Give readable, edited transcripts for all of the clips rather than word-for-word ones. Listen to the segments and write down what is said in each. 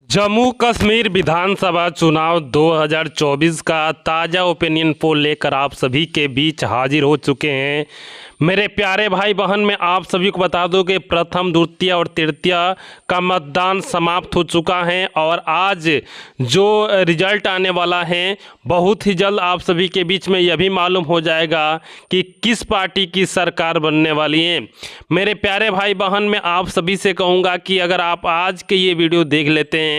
जम्मू कश्मीर विधानसभा चुनाव 2024 का ताज़ा ओपिनियन पोल लेकर आप सभी के बीच हाजिर हो चुके हैं। मेरे प्यारे भाई बहन, मैं आप सभी को बता दूं कि प्रथम, द्वितीय और तृतीय का मतदान समाप्त हो चुका है और आज जो रिजल्ट आने वाला है बहुत ही जल्द आप सभी के बीच में यह भी मालूम हो जाएगा कि किस पार्टी की सरकार बनने वाली है। मेरे प्यारे भाई बहन, मैं आप सभी से कहूँगा कि अगर आप आज के ये वीडियो देख लेते हैं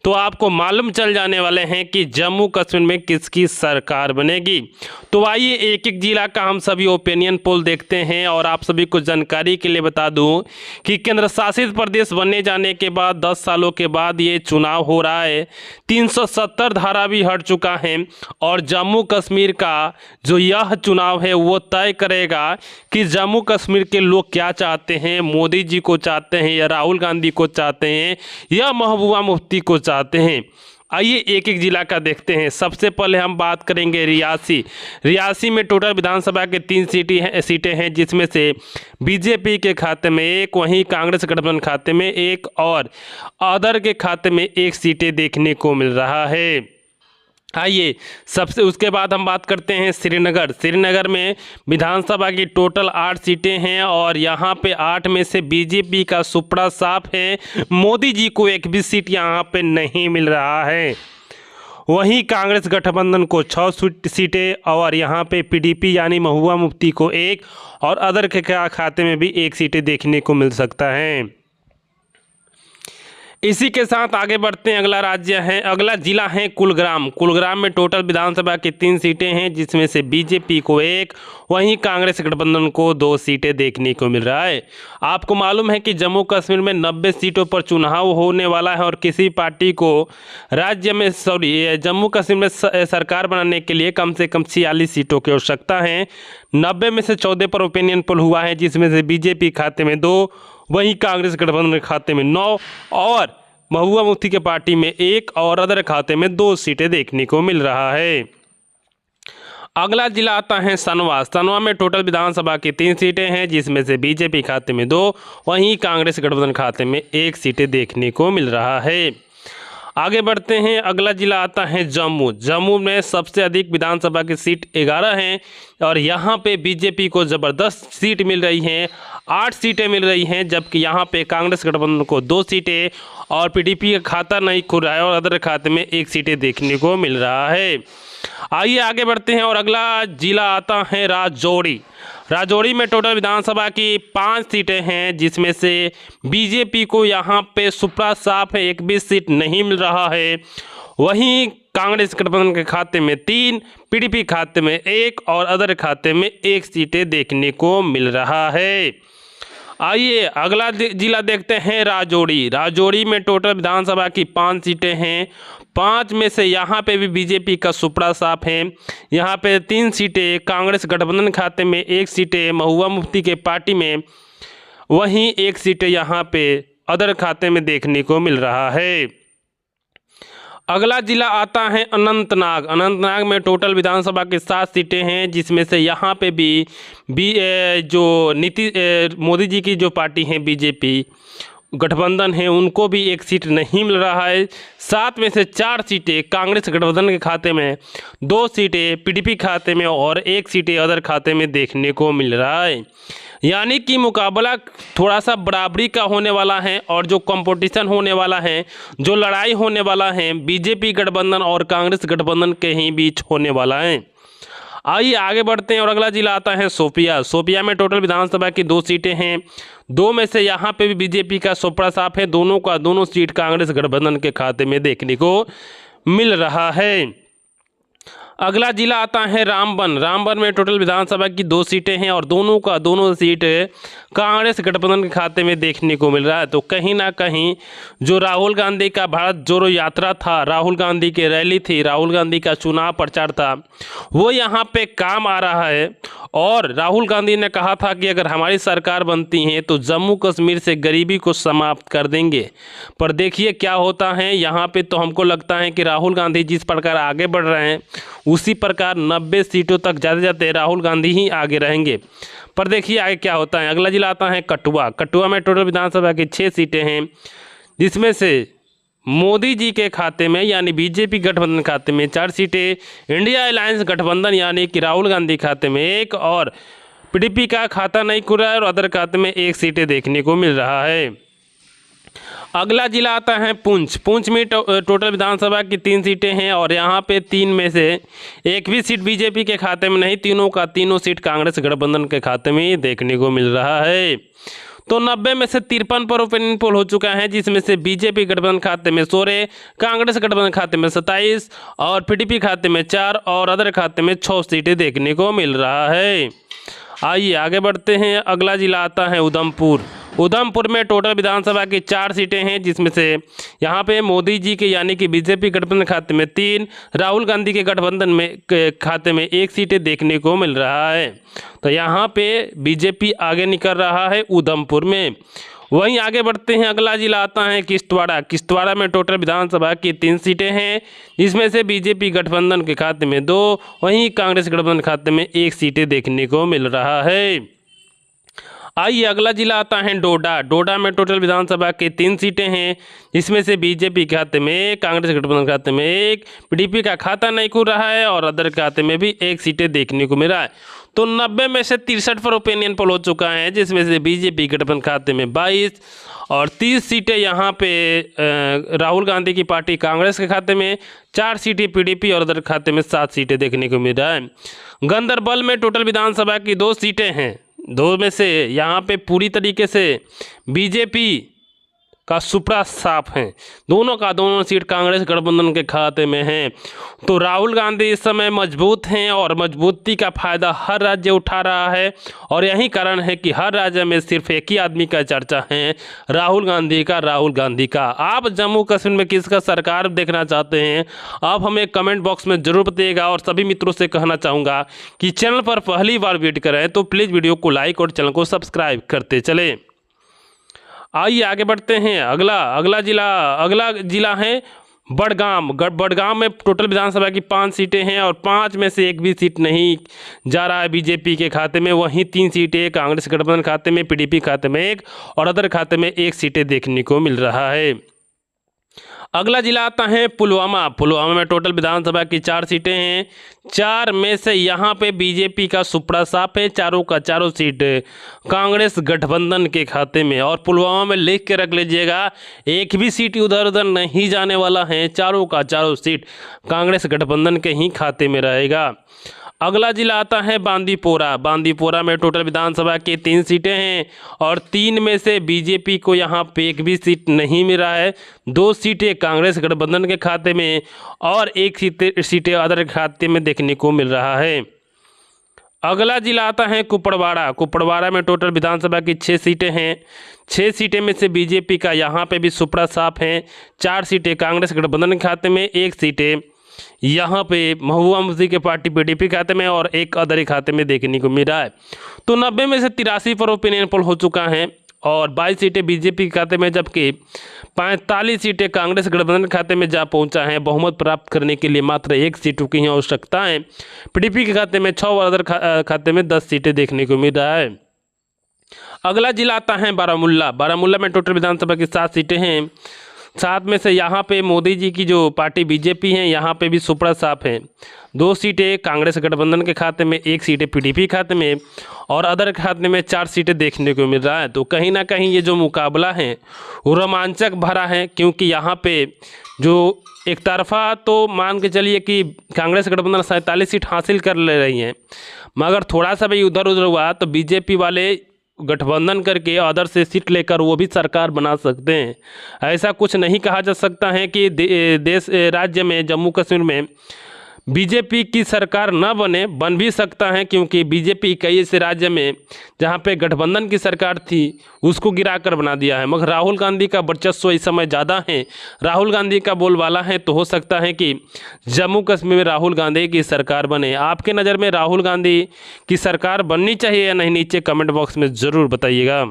तो आपको मालूम चल जाने वाले हैं कि जम्मू कश्मीर में किसकी सरकार बनेगी। तो आइए एक एक जिला का हम सभी ओपिनियन पोल देखते हैं और आप सभी को जानकारी के लिए बता दूं कि केंद्र शासित प्रदेश बनने जाने के बाद 10 सालों के बाद ये चुनाव हो रहा है। 370 धारा भी हट चुका है और जम्मू कश्मीर का जो यह चुनाव है वो तय करेगा कि जम्मू कश्मीर के लोग क्या चाहते हैं, मोदी जी को चाहते हैं या राहुल गांधी को चाहते हैं या महबूबा मुफ्ती को चाहते हैं। आइए एक एक जिला का देखते हैं। सबसे पहले हम बात करेंगे रियासी में टोटल विधानसभा के 3 सीटें हैं जिसमें से बीजेपी के खाते में 1, वहीं कांग्रेस गठबंधन खाते में 1 और अदर के खाते में 1 सीटें देखने को मिल रहा है। आइए सबसे उसके बाद हम बात करते हैं श्रीनगर में विधानसभा की टोटल 8 सीटें हैं और यहाँ पे 8 में से बीजेपी का सुपड़ा साफ है। मोदी जी को एक भी सीट यहाँ पे नहीं मिल रहा है। वहीं कांग्रेस गठबंधन को 6 सीटें और यहाँ पे पीडीपी यानी महबूबा मुफ्ती को 1 और अदर के खाते में भी 1 सीटें देखने को मिल सकता है। इसी के साथ आगे बढ़ते हैं। अगला जिला है कुलग्राम में टोटल विधानसभा की 3 सीटें हैं जिसमें से बीजेपी को 1, वहीं कांग्रेस गठबंधन को 2 सीटें देखने को मिल रहा है। आपको मालूम है कि जम्मू कश्मीर में 90 सीटों पर चुनाव होने वाला है और किसी पार्टी को जम्मू कश्मीर में सरकार बनाने के लिए कम से कम 46 सीटों की आवश्यकता है। 90 में से 14 पर ओपिनियन पोल हुआ है जिसमें से बीजेपी खाते में 2, वहीं कांग्रेस गठबंधन के खाते में 9 और महबूबा मुफ्ती के पार्टी में 1 और अदर खाते में 2 सीटें देखने को मिल रहा है। अगला जिला आता है सनवा में टोटल विधानसभा की 3 सीटें हैं जिसमें से बीजेपी खाते में 2, वहीं कांग्रेस गठबंधन खाते में 1 सीटें देखने को मिल रहा है। आगे बढ़ते हैं। अगला जिला आता है जम्मू में सबसे अधिक विधानसभा की सीट 11 हैं और यहाँ पे बीजेपी को ज़बरदस्त सीट मिल रही हैं, 8 सीटें मिल रही हैं, जबकि यहाँ पे कांग्रेस गठबंधन को 2 सीटें और पीडीपी का खाता नहीं खुल रहा है और अदर खाते में 1 सीटें देखने को मिल रहा है। आइए आगे बढ़ते हैं और अगला जिला आता है राजौरी में टोटल विधानसभा की 5 सीटें हैं जिसमें से बीजेपी को यहाँ पे सुपड़ा साफ है, 1 भी सीट नहीं मिल रहा है। वहीं कांग्रेस गठबंधन के खाते में 3, पीडीपी खाते में 1 और अदर खाते में 1 सीटें देखने को मिल रहा है। आइए अगला जिला देखते हैं राजौरी में टोटल विधानसभा की 5 सीटें हैं। 5 में से यहाँ पे भी बीजेपी का सुपड़ा साफ है। यहाँ पे 3 सीटें कांग्रेस गठबंधन खाते में, 1 सीटें महबूबा मुफ्ती के पार्टी में, वहीं 1 सीटें यहाँ पे अदर खाते में देखने को मिल रहा है। अगला जिला आता है अनंतनाग में टोटल विधानसभा की 7 सीटें हैं जिसमें से यहाँ पे भी जो मोदी जी की जो पार्टी है बीजेपी गठबंधन है उनको भी 1 सीट नहीं मिल रहा है। 7 में से 4 सीटें कांग्रेस गठबंधन के खाते में, 2 सीटें पीडीपी खाते में और 1 सीटें अदर खाते में देखने को मिल रहा है। यानी कि मुकाबला थोड़ा सा बराबरी का होने वाला है और जो कंपटीशन होने वाला है, जो लड़ाई होने वाला है, बीजेपी गठबंधन और कांग्रेस गठबंधन के ही बीच होने वाला है। आइए आगे बढ़ते हैं और अगला जिला आता है शोपिया में टोटल विधानसभा की 2 सीटें हैं। 2 में से यहाँ पे भी बीजेपी का सुपड़ा साफ है, दोनों सीट कांग्रेस गठबंधन के खाते में देखने को मिल रहा है। अगला जिला आता है रामबन में टोटल विधानसभा की 2 सीटें हैं और दोनों सीट कांग्रेस गठबंधन के खाते में देखने को मिल रहा है। तो कहीं ना कहीं जो राहुल गांधी का भारत जोड़ो यात्रा था, राहुल गांधी की रैली थी, राहुल गांधी का चुनाव प्रचार था, वो यहाँ पे काम आ रहा है। और राहुल गांधी ने कहा था कि अगर हमारी सरकार बनती है तो जम्मू कश्मीर से गरीबी को समाप्त कर देंगे। पर देखिए क्या होता है यहाँ पे। तो हमको लगता है कि राहुल गांधी जिस प्रकार आगे बढ़ रहे हैं उसी प्रकार 90 सीटों तक जाते राहुल गांधी ही आगे रहेंगे। पर देखिए आगे क्या होता है। अगला जिला आता है कठुआ में टोटल विधानसभा की 6 सीटें हैं जिसमें से मोदी जी के खाते में यानी बीजेपी गठबंधन खाते में 4 सीटें, इंडिया अलायंस गठबंधन यानी कि राहुल गांधी खाते में 1 और पीडीपी का खाता नहीं खुला है और अदर खाते में 1 सीटें देखने को मिल रहा है। अगला जिला आता है पुंछ। पुंछ में टोटल विधानसभा की 3 सीटें हैं और यहाँ पे 3 में से एक भी सीट बीजेपी के खाते में नहीं, तीनों का तीनों सीट कांग्रेस गठबंधन के खाते में देखने को मिल रहा है। तो 90 में से 53 पर ओपिनियन पोल हो चुका है, जिसमें से बीजेपी गठबंधन खाते में 16, कांग्रेस गठबंधन खाते में 27 और पीडीपी खाते में 4 और अदर खाते में 6 सीटें देखने को मिल रहा है। आइए आगे बढ़ते हैं। अगला जिला आता है उधमपुर। उधमपुर में टोटल विधानसभा की 4 सीटें हैं, जिसमें से यहाँ पे मोदी जी के यानी कि बीजेपी गठबंधन खाते में 3, राहुल गांधी के गठबंधन में खाते में 1 सीटें देखने को मिल रहा है। तो यहाँ पे बीजेपी आगे निकल रहा है उधमपुर में। वहीं आगे बढ़ते हैं। अगला जिला आता है किश्तवाड़ा। किश्तवाड़ा में टोटल विधानसभा की 3 सीटें हैं, जिसमें से बीजेपी गठबंधन के खाते में 2, वहीं कांग्रेस गठबंधन खाते में 1 सीटें देखने को मिल रहा है। आइए अगला जिला आता है डोडा। डोडा में टोटल विधानसभा की 3 सीटें हैं, जिसमें से बीजेपी के खाते में, कांग्रेस गठबंधन खाते में 1, पीडीपी का खाता नहीं खुल रहा है और अदर खाते में भी 1 सीटें देखने को मिल रहा है। तो 90 में से 63 पर ओपिनियन पोल हो चुका है, जिसमें से बीजेपी गठबंधन खाते में 22 और 30 सीटें यहाँ पे राहुल गांधी की पार्टी कांग्रेस के खाते में, 4 सीटें पीडीपी और अदर खाते में 7 सीटें देखने को मिल रहा है। गंदरबल में टोटल विधानसभा की 2 सीटें हैं, 2 में से यहाँ पे पूरी तरीके से बीजेपी का सुपड़ा साफ है, दोनों का दोनों सीट कांग्रेस गठबंधन के खाते में हैं। तो राहुल गांधी इस समय मजबूत हैं और मजबूती का फायदा हर राज्य उठा रहा है और यही कारण है कि हर राज्य में सिर्फ एक ही आदमी का चर्चा है, राहुल गांधी का। आप जम्मू कश्मीर में किसका सरकार देखना चाहते हैं, आप हमें कमेंट बॉक्स में जरूर बताइएगा। और सभी मित्रों से कहना चाहूँगा कि चैनल पर पहली बार विजिट करें तो प्लीज़ वीडियो को लाइक और चैनल को सब्सक्राइब करते चलें। आइए आगे बढ़ते हैं। अगला जिला है बड़गाम। बड़गाम में टोटल विधानसभा की 5 सीटें हैं और 5 में से 1 भी सीट नहीं जा रहा है बीजेपी के खाते में, वहीं 3 सीटें कांग्रेस गठबंधन खाते में, पीडीपी खाते में 1 और अदर खाते में 1 सीटें देखने को मिल रहा है। अगला जिला आता है पुलवामा। पुलवामा में टोटल विधानसभा की 4 सीटें हैं, 4 में से यहाँ पे बीजेपी का सुपड़ा साफ है, चारों का चारों सीट कांग्रेस गठबंधन के खाते में। और पुलवामा में लिख के रख लीजिएगा, एक भी सीट इधर उधर नहीं जाने वाला है, चारों का चारों सीट कांग्रेस गठबंधन के ही खाते में रहेगा। अगला जिला आता है बांदीपोरा। बांदीपोरा में टोटल विधानसभा की 3 सीटें हैं और 3 में से बीजेपी को यहाँ पे 1 भी सीट नहीं मिल रहा है, 2 सीटें कांग्रेस गठबंधन के खाते में और 1 सीटें अदर खाते में देखने को मिल रहा है। अगला जिला आता है कुपवाड़ा। कुपवाड़ा में टोटल विधानसभा की 6 सीटें हैं, 6 सीटें में से बीजेपी का यहाँ पे भी सुपड़ा साफ है, 4 सीटें कांग्रेस गठबंधन के खाते में, 1 सीटें यहाँ पे महबूबा मुफ्ती के पार्टी पीडीपी खाते में और 1 अदर खाते में देखने को मिल रहा है। तो 90 में से 83 पर ओपिनियन पोल हो चुका है और 22 सीटें बीजेपी के खाते में, जबकि 45 सीटें कांग्रेस गठबंधन खाते में जा पहुंचा है। बहुमत प्राप्त करने के लिए मात्र 1 सीटों की आवश्यकता है। पीडीपी के खाते में 6 और अदर खाते में 10 सीटें देखने को मिल रहा है। अगला जिला आता है बारामूला। बारामूला में टोटल विधानसभा की 7 सीटें हैं, 7 में से यहाँ पे मोदी जी की जो पार्टी बीजेपी है, यहाँ पे भी सुपड़ा साफ है, 2 सीटें कांग्रेस गठबंधन के खाते में, 1 सीटें पीडीपी खाते में और अदर खाते में 4 सीटें देखने को मिल रहा है। तो कहीं ना कहीं ये जो मुकाबला है वो रोमांचक भरा है, क्योंकि यहाँ पे जो एक तरफा तो मान के चलिए कि कांग्रेस गठबंधन 47 सीट हासिल कर ले रही हैं, मगर थोड़ा सा भी उधर उधर हुआ तो बीजेपी वाले गठबंधन करके अदर से सीट लेकर वो भी सरकार बना सकते हैं। ऐसा कुछ नहीं कहा जा सकता है कि राज्य में जम्मू कश्मीर में बीजेपी की सरकार न बन भी सकता है, क्योंकि बीजेपी कई ऐसे राज्य में जहां पे गठबंधन की सरकार थी उसको गिराकर बना दिया है। मगर राहुल गांधी का वर्चस्व इस समय ज़्यादा है, राहुल गांधी का बोलबाला है, तो हो सकता है कि जम्मू कश्मीर में राहुल गांधी की सरकार बने। आपके नज़र में राहुल गांधी की सरकार बननी चाहिए या नहीं, नीचे कमेंट बॉक्स में ज़रूर बताइएगा।